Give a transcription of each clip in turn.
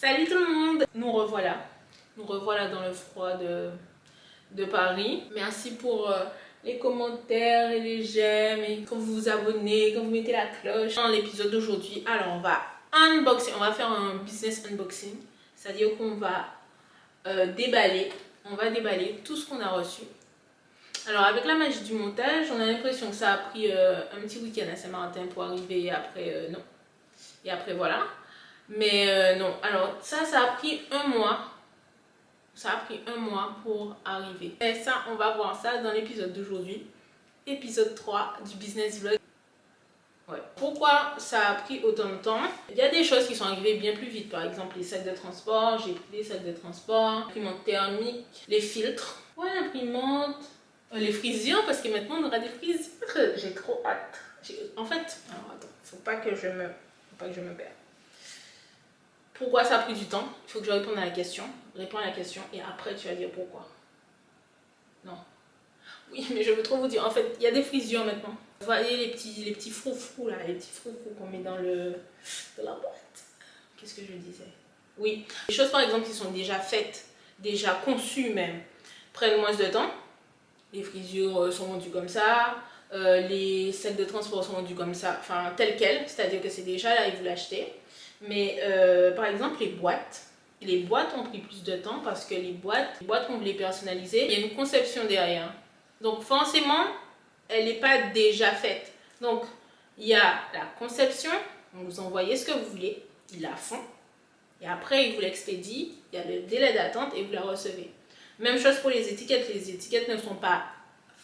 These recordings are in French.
Salut tout le monde, nous revoilà dans le froid de Paris. Merci pour les commentaires et les j'aime et quand vous vous abonnez, quand vous mettez la cloche. Dans l'épisode d'aujourd'hui, alors on va unboxer, on va faire un business unboxing, c'est-à-dire qu'on va déballer tout ce qu'on a reçu. Alors avec la magie du montage, on a l'impression que ça a pris un petit week-end à Saint-Martin pour arriver et après non. Et après voilà. Mais non, alors ça a pris un mois. Ça a pris un mois pour arriver. Et ça, on va voir ça dans l'épisode d'aujourd'hui. Épisode 3 du business vlog. Ouais. Pourquoi ça a pris autant de temps? Il y a des choses qui sont arrivées bien plus vite. Par exemple, les sacs de transport. J'ai pris les sacs de transport. L'imprimante thermique. Les filtres. Ouais, l'imprimante. Les frisures, parce que maintenant on aura des frisures. J'ai trop hâte. En fait, alors attends, faut pas que je me perde. Pourquoi ça a pris du temps? Il faut que je réponde à la question. Réponds à la question et après tu vas dire pourquoi. Non. Oui, mais je veux trop vous dire. En fait, il y a des frisures maintenant. Vous voyez les petits froufrous là, les petits froufrous qu'on met dans la boîte. Qu'est-ce que je disais? Oui. Les choses par exemple qui sont déjà faites, déjà conçues même, prennent moins de temps. Les frisures sont vendues comme ça. Les sacs de transport sont vendus comme ça, enfin tel quel, c'est-à-dire que c'est déjà là et vous l'achetez. Mais par exemple les boîtes ont pris plus de temps parce que les boîtes qu'on voulait personnaliser, il y a une conception derrière. Donc forcément, elle n'est pas déjà faite. Donc il y a la conception, vous envoyez ce que vous voulez, ils la font. Et après ils vous l'expédient, il y a le délai d'attente et vous la recevez. Même chose pour les étiquettes ne sont pas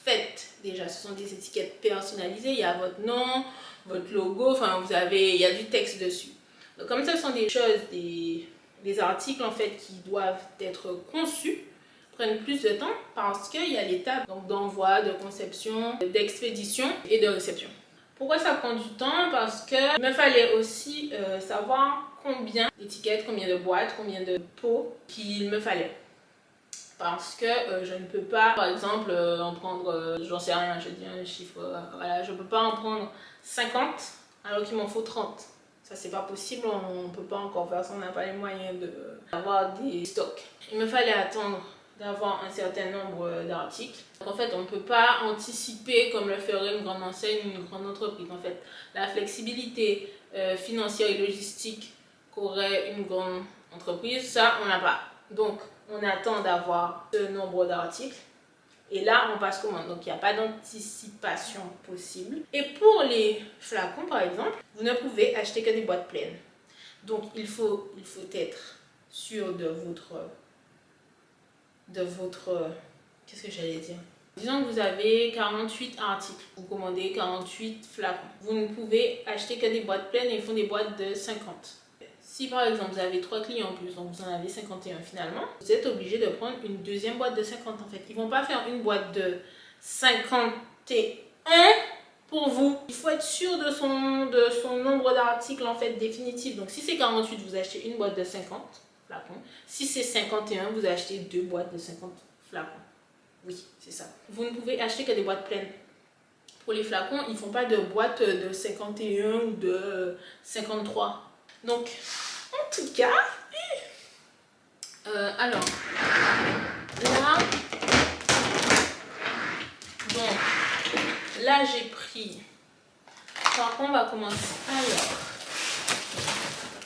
faites déjà, ce sont des étiquettes personnalisées, il y a votre nom, votre logo, enfin il y a du texte dessus. Donc comme ce sont des choses, des articles en fait qui doivent être conçus, prennent plus de temps parce qu'il y a l'étape d'envoi, de conception, d'expédition et de réception. Pourquoi ça prend du temps? Parce qu'il me fallait aussi savoir combien d'étiquettes, combien de boîtes, combien de pots qu'il me fallait. Parce que je ne peux pas, par exemple, en prendre, j'en sais rien, je dis un chiffre, voilà, je ne peux pas en prendre 50 alors qu'il m'en faut 30. Ça, c'est pas possible, on ne peut pas encore faire ça, on n'a pas les moyens d'avoir des stocks. Il me fallait attendre d'avoir un certain nombre d'articles. En fait, on ne peut pas anticiper comme le ferait une grande enseigne, une grande entreprise. En fait, la flexibilité financière et logistique qu'aurait une grande entreprise, ça, on n'a pas. Donc, on attend d'avoir ce nombre d'articles. Et là, on passe commande. Donc, il n'y a pas d'anticipation possible. Et pour les flacons, par exemple, vous ne pouvez acheter que des boîtes pleines. Donc, il faut être sûr de votre qu'est-ce que j'allais dire? Disons que vous avez 48 articles. Vous commandez 48 flacons. Vous ne pouvez acheter que des boîtes pleines et ils font des boîtes de 50. Si par exemple vous avez 3 clients en plus, donc vous en avez 51 finalement, vous êtes obligé de prendre une deuxième boîte de 50 en fait. Ils ne vont pas faire une boîte de 51 pour vous. Il faut être sûr de son nombre d'articles en fait définitif. Donc si c'est 48, vous achetez une boîte de 50 flacons. Si c'est 51, vous achetez deux boîtes de 50 flacons. Oui, c'est ça. Vous ne pouvez acheter que des boîtes pleines. Pour les flacons, ils ne font pas de boîtes de 51 ou de 53. Donc, en tout cas, alors, là, donc, là j'ai pris, par contre on va commencer, alors,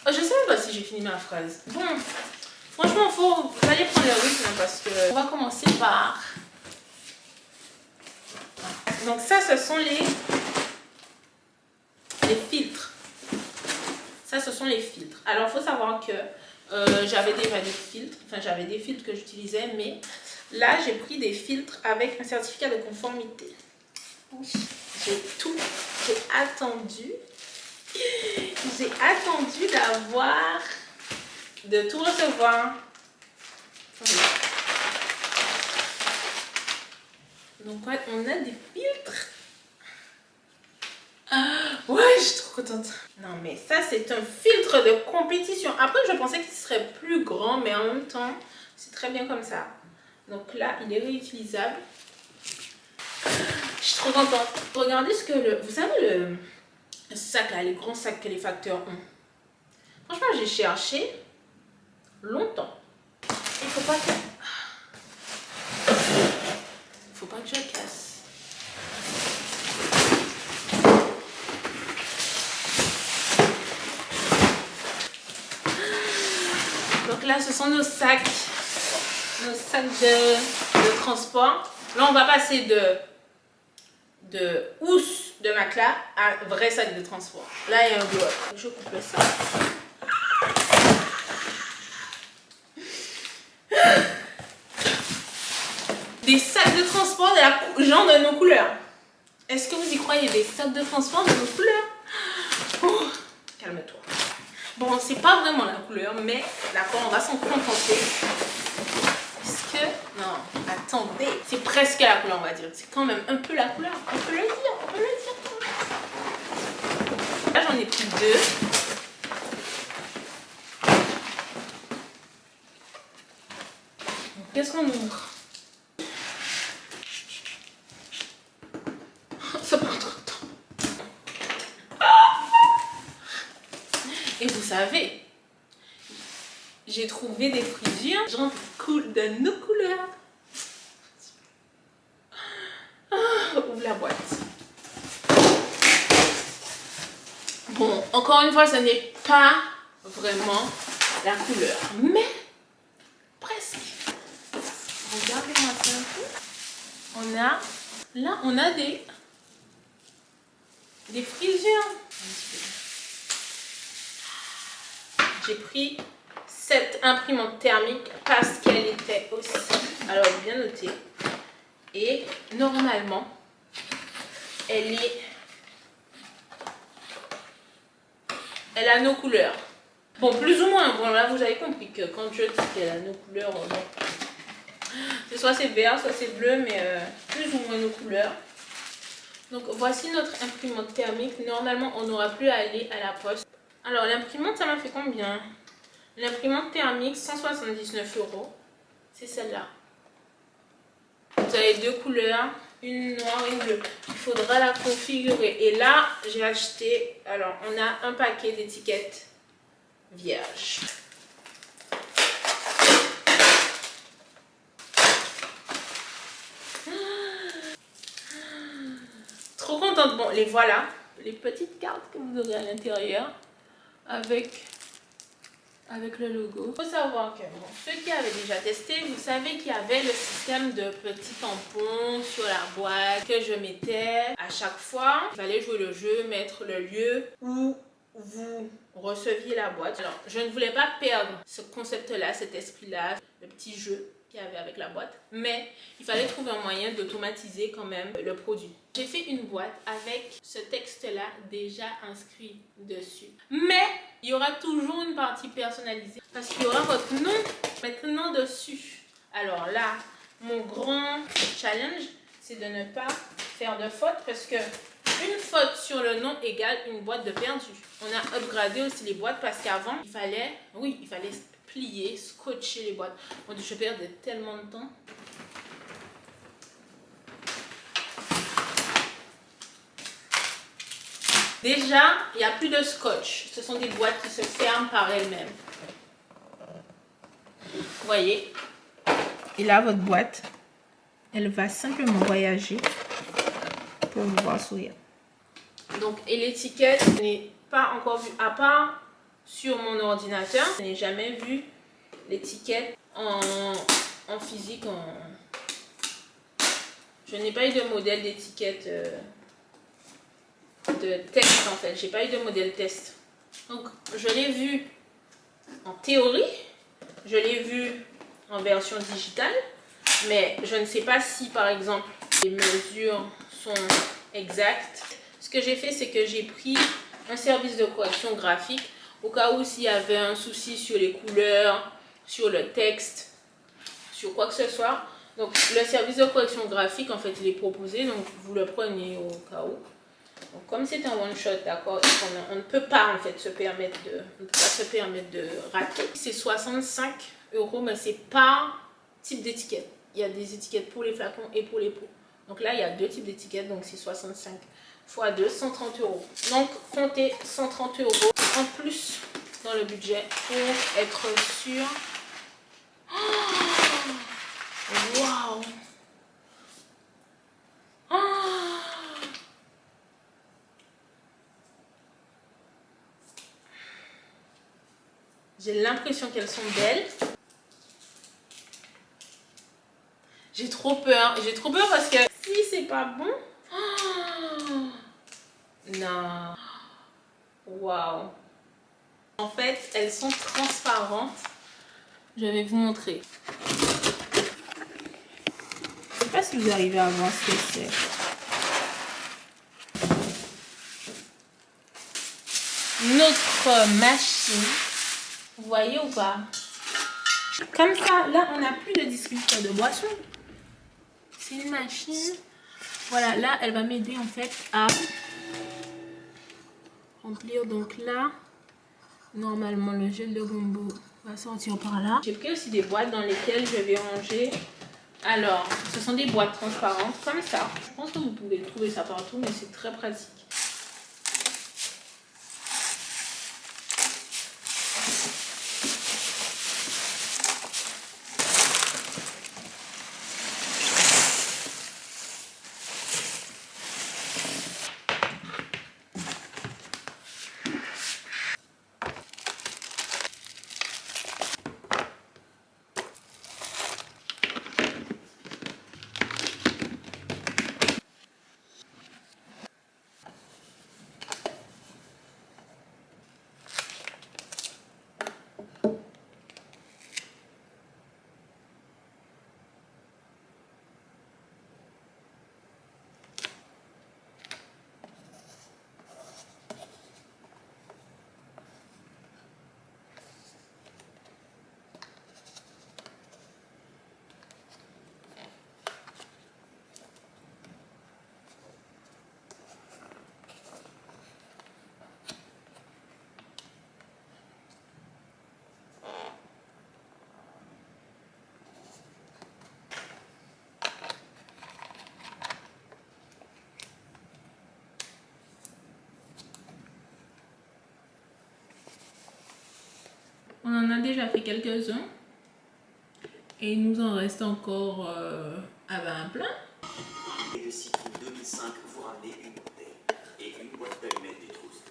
je sais même pas si j'ai fini ma phrase. Bon, franchement, vous allez prendre le rythme parce que on va commencer par, donc ça ce sont les filtres. Ça, ce sont les filtres. Alors, il faut savoir que j'avais déjà des filtres. Enfin, j'avais des filtres que j'utilisais. Mais là, j'ai pris des filtres avec un certificat de conformité. Oui, j'ai attendu de tout recevoir. Donc, ouais, on a des filtres. Ouais, je suis trop contente. Non, mais ça, c'est un filtre de compétition. Après, je pensais qu'il serait plus grand, mais en même temps, c'est très bien comme ça. Donc là, il est réutilisable. Je suis trop contente. Regardez ce que vous savez, le sac là, les grands sacs que les facteurs ont. Franchement, j'ai cherché. longtemps. Il faut pas que je casse. Donc là, ce sont nos sacs de transport. Là, on va passer de housse de matelas à vrai sac de transport. Là, il y a un bloc. Je coupe ça. Des sacs de transport genre de nos couleurs. Est-ce que vous y croyez, des sacs de transport de nos couleurs? Oh, calme-toi. Bon, c'est pas vraiment la couleur, mais d'accord, on va s'en contenter. Est-ce que... Non, attendez. C'est presque la couleur, on va dire. C'est quand même un peu la couleur. On peut le dire, on peut le dire. Là, j'en ai pris 2. Qu'est-ce qu'on ouvre? Ça prend trop de temps. Et vous savez, j'ai trouvé des frisures genre de nos couleurs. Ouvre la boîte. Bon, encore une fois, ce n'est pas vraiment la couleur, mais presque. Regardez-moi ça un peu. On a des frisures. J'ai pris cette imprimante thermique parce qu'elle était aussi, alors bien notée, et normalement elle a nos couleurs. Bon, plus ou moins. Bon, là vous avez compris que quand je dis qu'elle a nos couleurs, bon, c'est soit c'est vert, soit c'est bleu, mais plus ou moins nos couleurs. Donc voici notre imprimante thermique. Normalement on n'aura plus à aller à la poste. Alors l'imprimante, ça m'a fait combien? L'imprimante thermique, 179 €. C'est celle-là. Vous avez 2 couleurs, une noire et une bleue. Il faudra la configurer. Et là, j'ai acheté, alors on a un paquet d'étiquettes vierges. Trop contente. Bon, les voilà. Les petites cartes que vous aurez à l'intérieur avec le logo. Il faut savoir que bon, ceux qui avaient déjà testé, vous savez qu'il y avait le système de petits tampons sur la boîte que je mettais à chaque fois. Il fallait jouer le jeu, mettre le lieu où vous receviez la boîte. Alors, je ne voulais pas perdre ce concept-là, cet esprit-là, le petit jeu qu'il y avait avec la boîte, mais il fallait trouver un moyen d'automatiser quand même le produit. J'ai fait une boîte avec ce texte-là déjà inscrit dessus, mais il y aura toujours une partie personnalisée parce qu'il y aura votre nom maintenant dessus. Alors là, mon grand challenge, c'est de ne pas faire de faute parce que une faute sur le nom égale une boîte de perdu. On a upgradé aussi les boîtes parce qu'avant, il fallait plier, scotcher les boîtes. Bon, je perdais tellement de temps. Déjà, il n'y a plus de scotch. Ce sont des boîtes qui se ferment par elles-mêmes. Vous voyez? Et là, votre boîte, elle va simplement voyager pour vous voir sourire. Donc, et l'étiquette, je n'ai pas encore vu, à part sur mon ordinateur. Je n'ai jamais vu l'étiquette en physique. Je n'ai pas eu de modèle d'étiquette de test en fait. J'ai pas eu de modèle test. Donc, je l'ai vu en théorie. Je l'ai vu en version digitale. Mais je ne sais pas si par exemple les mesures sont exactes. Ce que j'ai fait, c'est que j'ai pris un service de correction graphique au cas où s'il y avait un souci sur les couleurs, sur le texte, sur quoi que ce soit. Donc le service de correction graphique, en fait, il est proposé, donc vous le prenez au cas où. Donc comme c'est un one shot, d'accord, on ne peut pas en fait se permettre de rater. C'est 65 €, mais c'est pas type d'étiquette. Il y a des étiquettes pour les flacons et pour les pots. Donc là, il y a 2 types d'étiquettes, donc c'est 65 x 2, 130 €. Donc comptez 130 € en plus dans le budget pour être sûr J'ai l'impression qu'elles sont belles. J'ai trop peur. J'ai trop peur parce que si c'est pas bon... Oh, non. Waouh. En fait, elles sont transparentes. Je vais vous montrer. Je sais pas si vous arrivez à voir ce que c'est. Notre machine. Vous voyez ou pas? Comme ça, là, on n'a plus de distributeur de boissons. C'est une machine. Voilà, là, elle va m'aider en fait à remplir. Donc là, normalement, le gel de gombo va sortir par là. J'ai pris aussi des boîtes dans lesquelles je vais ranger. Alors, ce sont des boîtes transparentes comme ça. Je pense que vous pouvez trouver ça partout, mais c'est très pratique. On en a déjà fait quelques-uns. Et il nous en reste encore à 20 plein. Et le cycle 2005, vous ramenez une bouteille et une boîte d'allumettes du trousse.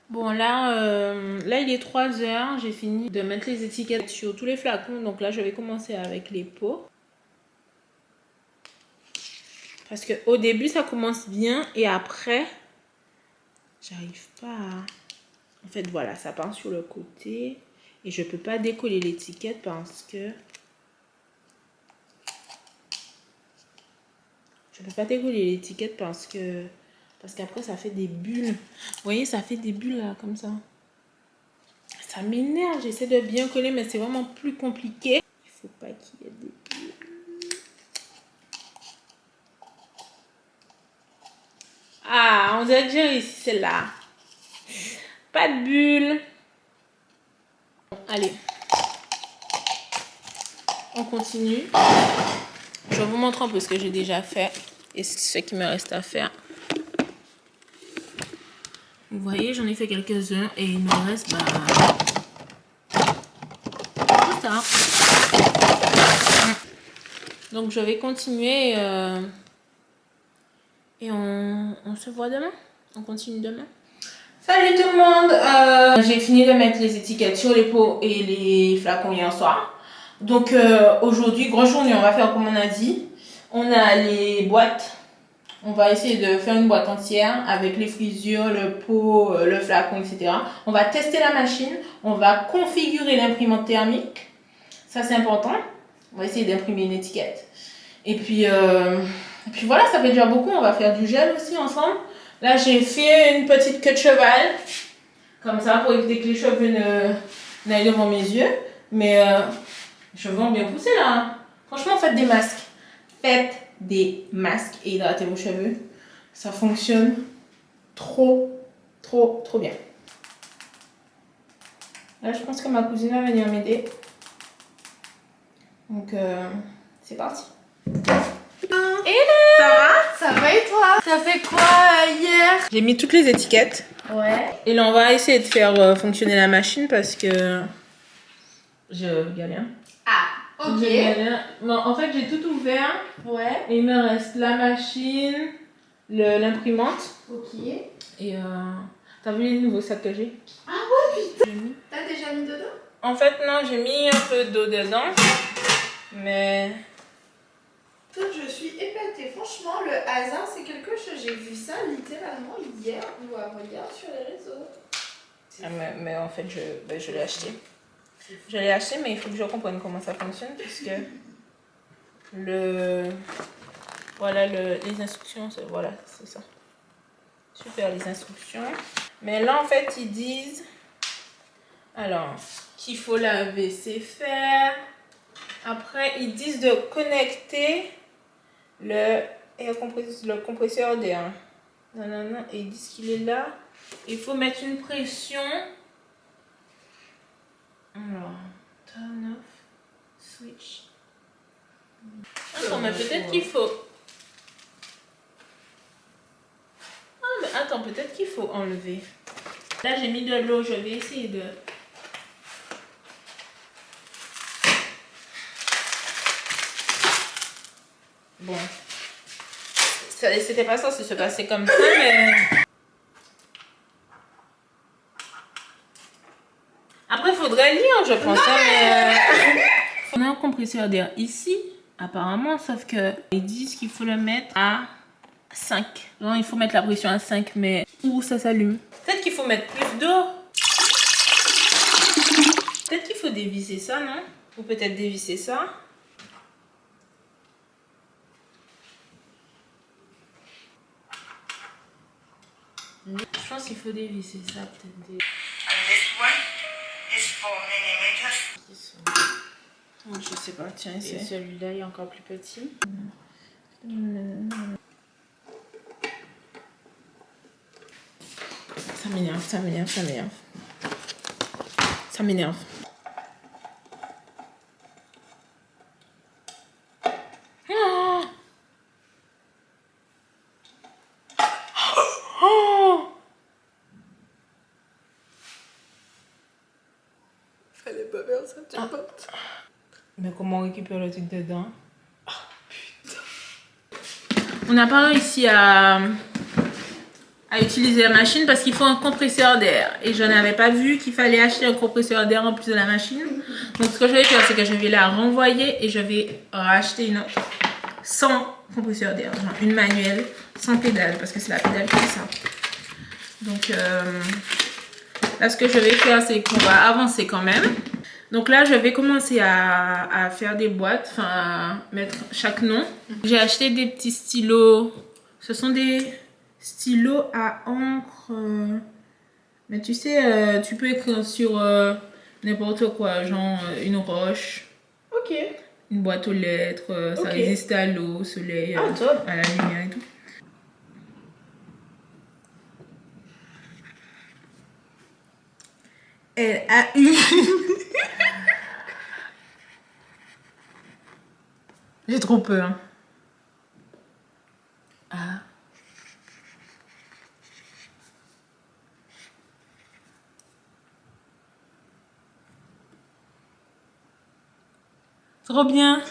Bon là il est 3 heures. J'ai fini de mettre les étiquettes sur tous les flacons. Donc là je vais commencer avec les pots. Parce que au début ça commence bien et après j'arrive pas à... En fait voilà, ça part sur le côté et je peux pas décoller l'étiquette parce que... Je peux pas décoller l'étiquette parce qu'après ça fait des bulles. Vous voyez, ça fait des bulles là comme ça. Ça m'énerve, j'essaie de bien coller mais c'est vraiment plus compliqué. Il faut pas qu'il y ait des bulles. Ah, on dirait que j'ai réussi celle-là. Pas de bulles. Allez. On continue. Je vais vous montrer un peu ce que j'ai déjà fait et ce qui me reste à faire. Vous voyez, j'en ai fait quelques-uns et il me reste tout ça. Donc je vais continuer et on se voit demain. On continue demain. Salut tout le monde, j'ai fini de mettre les étiquettes sur les pots et les flacons hier soir. Donc aujourd'hui, grosse journée, on va faire comme on a dit. On a les boîtes. On va essayer de faire une boîte entière avec les frisures, le pot, le flacon, etc. On va tester la machine. On va configurer l'imprimante thermique. Ça, c'est important. On va essayer d'imprimer une étiquette. Et puis voilà, ça fait déjà beaucoup. On va faire du gel aussi ensemble. Là, j'ai fait une petite queue de cheval. Comme ça, pour éviter que les cheveux n'aillent devant mes yeux. Mais les cheveux ont bien poussé là. Franchement, faites des masques. Faites des masques et hydratez vos cheveux. Ça fonctionne trop bien. Là, je pense que ma cousine va venir m'aider. Donc, c'est parti. Hello! Ça va? Ça va et toi? T'as fait quoi hier? J'ai mis toutes les étiquettes. Ouais. Et là, on va essayer de faire fonctionner la machine parce que je galère. Ah, ok. Je galère. Bon, en fait, j'ai tout ouvert. Ouais. Et il me reste la machine, l'imprimante. Ok. Et t'as vu les nouveaux sacs que j'ai? Ah ouais, putain. J'ai mis. T'as déjà mis dedans? En fait, non, j'ai mis un peu d'eau dedans. Mais... Toi, je suis épatée. Franchement, le hasard, c'est quelque chose. J'ai vu ça littéralement hier ou avant-hier sur les réseaux. Ah, mais en fait, je l'ai acheté. Je l'ai acheté, mais il faut que je comprenne comment ça fonctionne. Puisque voilà, les instructions, voilà, c'est ça. Super, les instructions. Mais là, en fait, ils disent... Alors, qu'il faut laver ses fers. Après, ils disent de connecter le compresseur d'air. Non, non, non. Et ils disent qu'il est là. Il faut mettre une pression. Alors, turn off, switch. Attends, mais peut-être qu'il faut... Ah, mais attends, peut-être qu'il faut enlever. Là, j'ai mis de l'eau. Je vais essayer de... Bon. C'était pas censé se passer comme ça, mais... Après, il faudrait lire, je pense. Hein, mais... On a un compresseur d'air ici, apparemment, sauf que ils disent qu'il faut le mettre à 5. Non, il faut mettre la pression à 5, mais où ça s'allume? Peut-être qu'il faut mettre plus d'eau. Peut-être qu'il faut dévisser ça, non? Ou peut-être dévisser ça. Je pense qu'il faut dévisser ça, peut-être. Oh, je sais pas, tiens, Et celui-là est encore plus petit. Ça m'énerve, ça m'énerve, ça m'énerve. Ça m'énerve. Oh! Oh! Fallait pas faire ça, tu vois. Mais comment on récupère le truc dedans? Oh, putain. On n'a pas réussi à utiliser la machine parce qu'il faut un compresseur d'air. Et je n'avais pas vu qu'il fallait acheter un compresseur d'air en plus de la machine. Donc ce que je vais faire, c'est que je vais la renvoyer et je vais racheter une autre sans compresseur d'air. Genre une manuelle sans pédale parce que c'est la pédale qui fait ça. Donc là, ce que je vais faire, c'est qu'on va avancer quand même. Donc là, je vais commencer à faire des boîtes, enfin à mettre chaque nom. J'ai acheté des petits stylos. Ce sont des stylos à encre. Mais tu sais, tu peux écrire sur n'importe quoi, genre une roche. Ok. Une boîte aux lettres. Ça résiste à l'eau, au soleil, top. à la lumière et tout. Elle a eu... J'ai trop peur. Ah. Trop bien.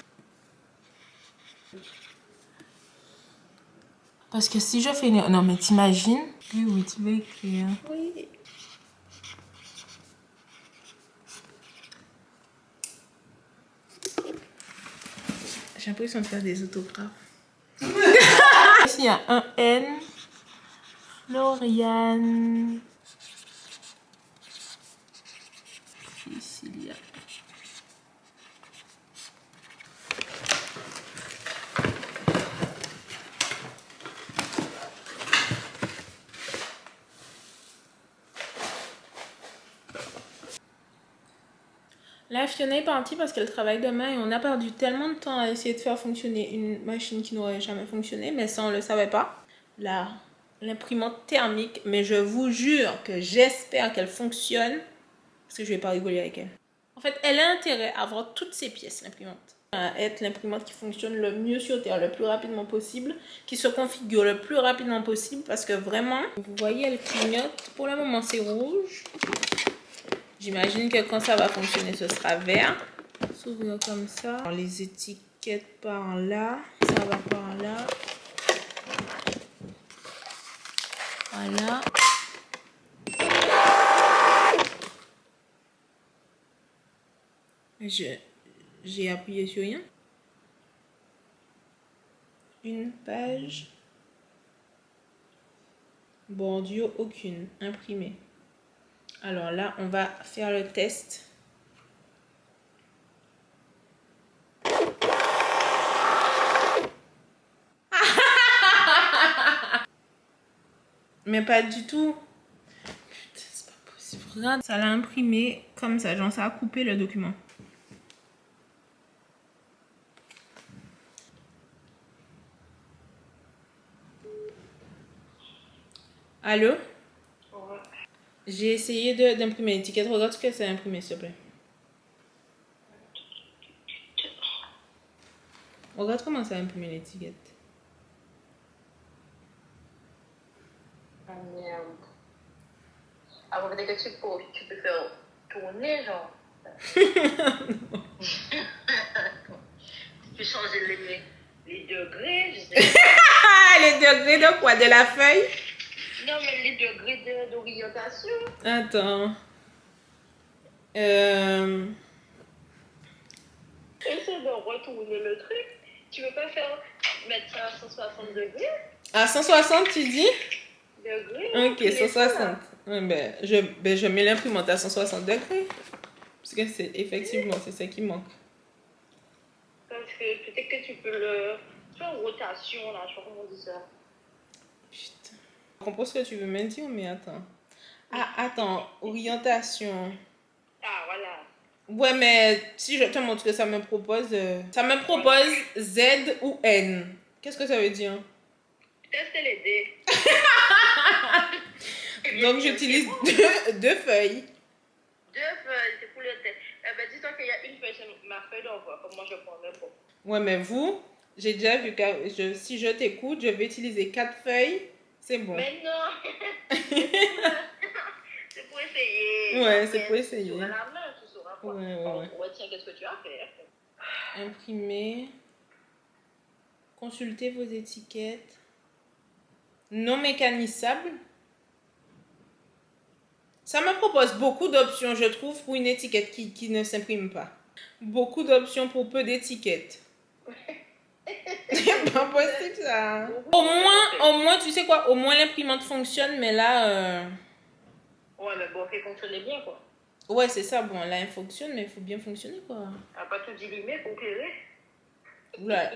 Parce que si je fais une... Non mais t'imagines? Oui, oui, tu veux écrire. Oui. J'ai l'impression de faire des autographes. Ici, il y a un N. Floriane. Ici, il y a... Là, Fiona est partie parce qu'elle travaille demain et on a perdu tellement de temps à essayer de faire fonctionner une machine qui n'aurait jamais fonctionné, mais ça, on ne le savait pas. Là, l'imprimante thermique, mais je vous jure que j'espère qu'elle fonctionne parce que je ne vais pas rigoler avec elle. En fait, elle a intérêt à avoir toutes ses pièces, l'imprimante. À être l'imprimante qui fonctionne le mieux sur Terre, le plus rapidement possible, qui se configure le plus rapidement possible parce que vraiment, vous voyez, elle clignote. Pour le moment, c'est rouge. J'imagine que quand ça va fonctionner, ce sera vert. S'ouvrir comme ça. Alors, les étiquettes par là. Ça va par là. Voilà. J'ai appuyé sur rien. Une page. Bordure aucune. Imprimée. Alors là, on va faire le test. Mais pas du tout. Putain, c'est pas possible. Regarde, ça l'a imprimé comme ça. Genre, ça a coupé le document. Allô? Ouais. J'ai essayé d'imprimer l'étiquette. Regarde ce que ça a imprimé, s'il te plaît. Regarde comment ça a imprimé l'étiquette. Ah merde. Ah, peut-être que tu peux faire tourner, genre. Tu peux changer les degrés, je sais pas. Ah, les degrés de quoi? De la feuille? Non, mais les degrés d'orientation. Attends. Essaie de retourner le truc. Tu veux pas mettre ça à 160 degrés? À 160, tu dis? Degrés? Ok, 160. Ouais, je mets l'imprimante à 160 degrés. Parce que c'est effectivement, c'est ça qui manque. Parce que peut-être que tu peux le faire en rotation, là, je sais pas comment on dit ça. Putain. Je comprends ce que tu veux me dire, mais attends. Ah, attends, orientation. Ah, voilà. Ouais, mais si je te montre que ça me propose... ça me propose Z ou N. Qu'est-ce que ça veut dire? Teste les dés. Donc, j'utilise deux feuilles. Deux feuilles, c'est pour le test. Eh ben, dis-toi qu'il y a une feuille, c'est ma feuille d'envoi, comme moi je prends le pot. Ouais, mais vous, j'ai déjà vu que si je t'écoute, je vais utiliser 4 feuilles. C'est bon. Mais non. C'est pour essayer. Ouais, Après, c'est pour essayer. Tu auras la main, tu sauras quoi. Ouais. Tiens, qu'est-ce que tu as fait? Imprimer. Consultez vos étiquettes. Non mécanisable. Ça me propose beaucoup d'options, je trouve, pour une étiquette qui ne s'imprime pas. Beaucoup d'options pour peu d'étiquettes. C'est pas possible ça. Au moins, tu sais quoi, au moins l'imprimante fonctionne, mais là... Ouais, mais bon, fait fonctionner bien, quoi. Ouais, c'est ça, bon, là, elle fonctionne, mais il faut bien fonctionner, quoi. Elle n'a pas tout dilué pour éclairer. Oula.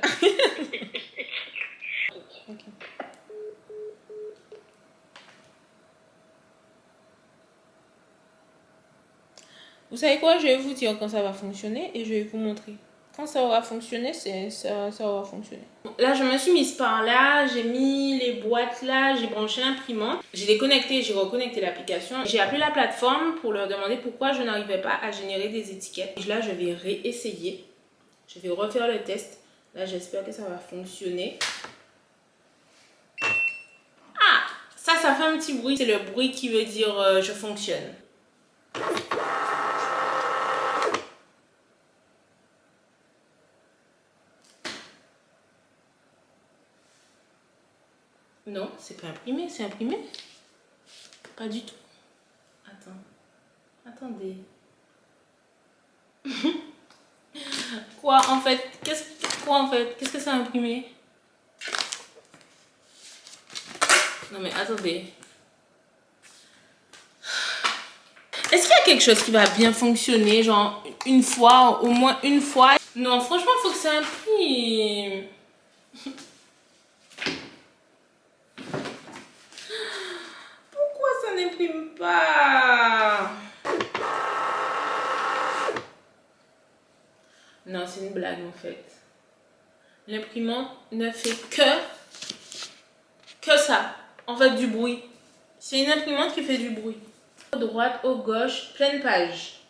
Ok. Vous savez quoi, je vais vous dire quand ça va fonctionner et je vais vous montrer. Quand ça aura fonctionné, ça aura fonctionné. Là, je me suis mise par là, j'ai mis les boîtes là, j'ai branché l'imprimante. J'ai déconnecté, j'ai reconnecté l'application. J'ai appelé la plateforme pour leur demander pourquoi je n'arrivais pas à générer des étiquettes. Et là, je vais réessayer. Je vais refaire le test. Là, j'espère que ça va fonctionner. Ah, ça fait un petit bruit. C'est le bruit qui veut dire je fonctionne. Non, c'est pas imprimé, c'est imprimé. Pas du tout. Attends. Attendez. Quoi en fait? Qu'est-ce que ça a imprimé? Non mais attendez. Est-ce qu'il y a quelque chose qui va bien fonctionner, genre une fois, au moins une fois? Non, franchement, il faut que ça imprime. Pourquoi ça n'imprime pas? Non, c'est une blague en fait. L'imprimante ne fait que ça. En fait, du bruit. C'est une imprimante qui fait du bruit. À droite, au gauche, pleine page.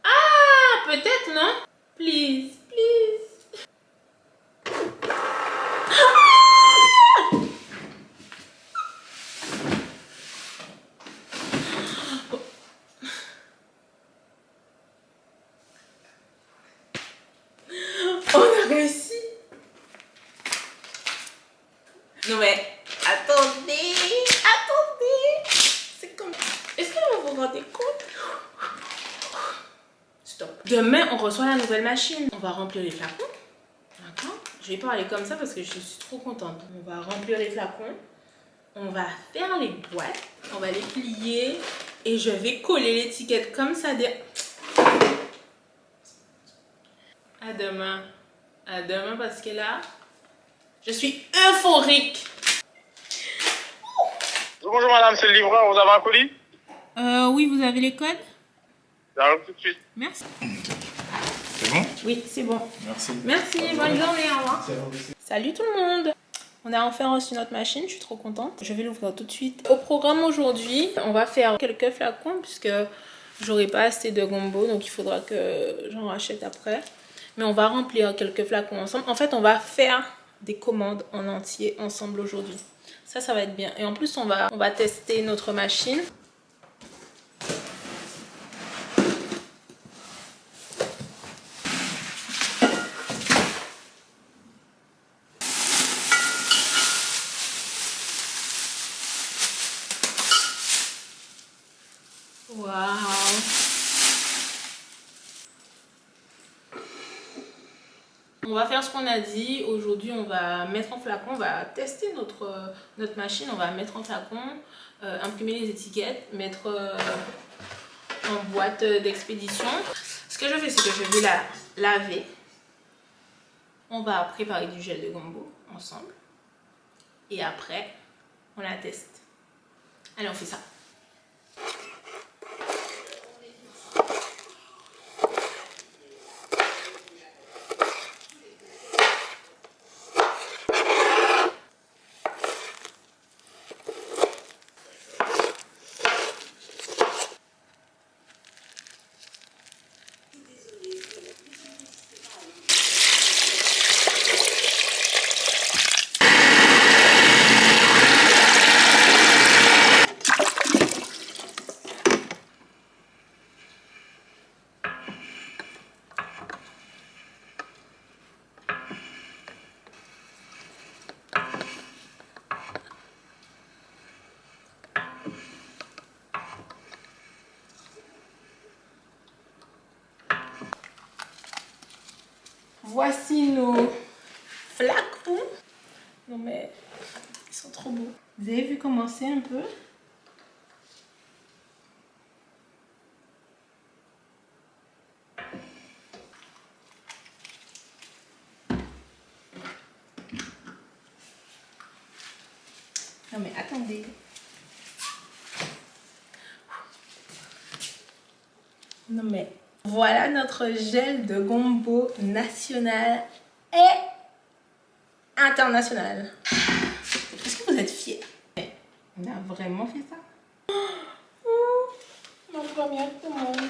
Ah, peut-être, non? Please, please. On a réussi. Non mais, attendez. Demain, on reçoit la nouvelle machine. On va remplir les flacons. D'accord? Je vais parler comme ça parce que je suis trop contente. On va remplir les flacons. On va faire les boîtes. On va les plier. Et je vais coller l'étiquette comme ça. À demain. À demain parce que là, je suis euphorique. Bonjour madame, c'est le livreur, vous avez un colis? Oui, vous avez les codes? J'arrive tout de suite. Merci. C'est bon? Oui, c'est bon. Merci. Merci, bonne journée, au revoir. Salut tout le monde. On a enfin reçu notre machine, je suis trop contente. Je vais l'ouvrir tout de suite. Au programme aujourd'hui, on va faire quelques flacons puisque j'aurai pas assez de gombo, donc il faudra que j'en rachète après. Mais on va remplir quelques flacons ensemble. En fait, on va faire des commandes en entier ensemble aujourd'hui. Ça va être bien. Et en plus, on va tester notre machine. Waouh! On va faire ce qu'on a dit. Aujourd'hui, on va mettre en flacon, on va tester notre machine. On va mettre en flacon, imprimer les étiquettes, mettre en boîte d'expédition. Ce que je fais, c'est que je vais la laver. On va préparer du gel de gombo ensemble. Et après, on la teste. Allez, on fait ça. Voici nos flacons. Non mais, ils sont trop beaux. Vous avez vu comment c'est un peu? Non mais attendez. Non mais voilà notre gel de gombo national et international. Est-ce que vous êtes fiers? On a vraiment fait ça? Oh, ma première commande.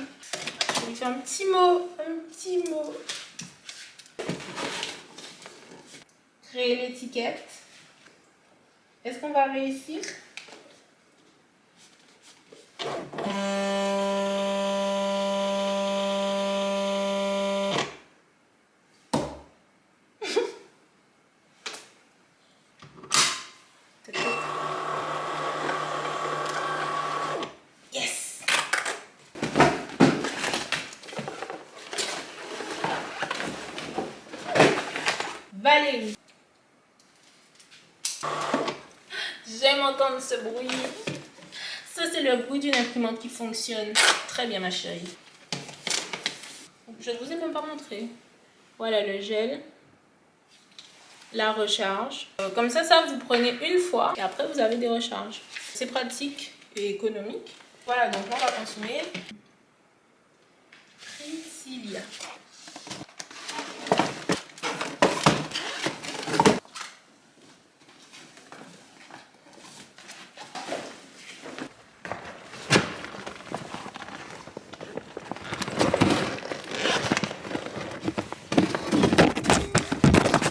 Je vais lui faire un petit mot. Créer l'étiquette. Est-ce qu'on va réussir? Yes! Valérie. J'aime entendre ce bruit. Ça, c'est le bruit d'une imprimante qui fonctionne très bien, ma chérie. Je ne vous ai même pas montré. Voilà le gel. La recharge. Comme ça, vous prenez une fois et après, vous avez des recharges. C'est pratique et économique. Voilà, donc on va consommer Priscilla.